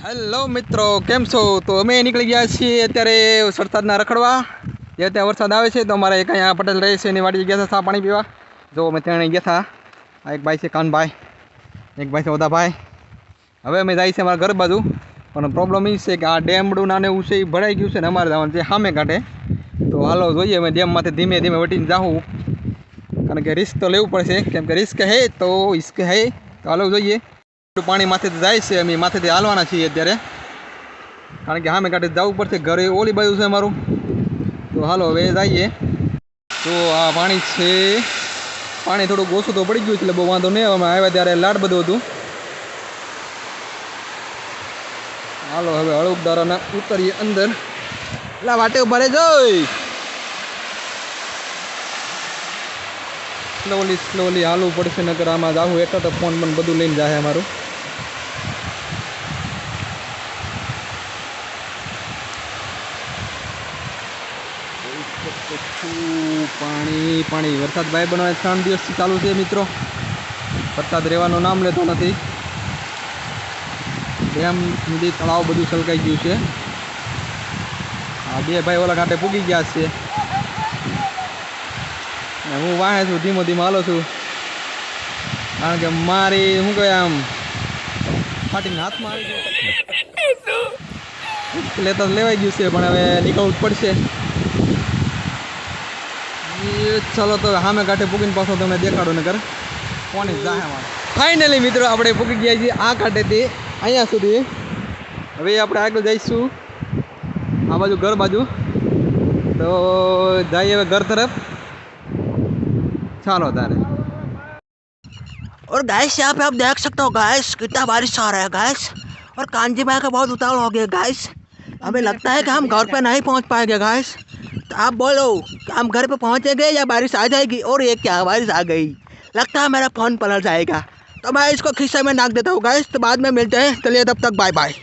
Hello મિત્રો, કેમ છો? તો અમે નીકળી ગયા છીએ અત્યારે વરસાદના રખડવા. જે ત્યાં વરસાદ આવે છે તો અમારે એક અહીંયા પટેલ રહે છે એની વાડી ગયા હતા ચા પાણી પીવા. જો અમે ત્યાં ગયા હતા. આ એક ભાઈ છે કાનભાઈ, એક ભાઈ છે ઓદાભાઈ. હવે અમે જાય છે અમારા ઘર બાજુ, પણ પ્રોબ્લેમ એ છે કે આ ડેમડું નાને એવું છે એ ભરાઈ ગયું છે ને અમારે જવાનું છે સામે કાંઠે. તો હાલો જોઈએ અમે ડેમમાંથી ધીમે ધીમે વટીને જાઉં, કારણ કે રિસ્ક તો લેવું પડશે, કેમ કે રિસ્ક હે તો ઇસ્ક હે. તો હાલો જોઈએ. પાણી માથેથી જાય છે, અમે માથેથી હાલવાના છીએ અત્યારે, કારણ કે સામે કાંઠે જવું પડશે. ઘરે ઓલી બાજુ છે અમારું. તો હાલો હવે જઈએ. તો આ પાણી છે, પાણી થોડુંક ઓછું તો પડી ગયું છે એટલે બહુ વાંધો નહીં. અમે આવ્યા ત્યારે લાડ બધું હતું. હાલો હવે હળુકદારાના ઉતરીએ અંદર. એટલે વાટે ઉભા જોઈ સ્લોલી હાલવું પડશે, નકર આમાં જાવું એક તો ફોન પણ બધું લઈને જાય અમારું. પાણી પાણી વરસાદ ભાઈ બનાવે 3 દિવસથી ચાલુ છે મિત્રો. વરસાદ રહેવાનું નામ લેતો નથી. ડેમ સુધી તળાવ બધું છલકાઈ ગયું છે. આ બે ભાઈ ઓલા કાંઠે પૂગી ગયા છે. હું વાહે છું, ધીમો ધીમો હાલો છું, કારણ કે મારી શું કહે આમ ફાટીને હાથમાં આવી ગયું. લેતા લેવાઈ ગયું છે, પણ હવે નીકળવું જ પડશે. ચાલો તો સામે કાંઠે પૂગીને પાછો તમને દેખાડો નગર કોની જાહે મારે. ફાઇનલી મિત્રો આપણે પૂગી ગયા છીએ આ કાંઠેથી અહીંયા સુધી. હવે આપણે આગળ જઈશું આ બાજુ ઘર બાજુ. તો જઈએ હવે ઘર તરફ. चलो तारे। और गैस यहाँ पे आप देख सकते हो गैस कितना बारिश आ रहा है गैस, और कांजी भाई का बहुत उतावल हो गया गैस। हमें लगता है कि हम घर पे नहीं पहुँच पाएंगे गैस। तो आप बोलो कि हम घर पे पहुँचेंगे या बारिश आ जाएगी। और ये क्या बारिश आ गई, लगता है मेरा फ़ोन पलट जाएगा। तो मैं इसको खिस्से में नाक देता हूँ गैस। तो बाद में मिलते हैं, चलिए तब तक बाय बाय।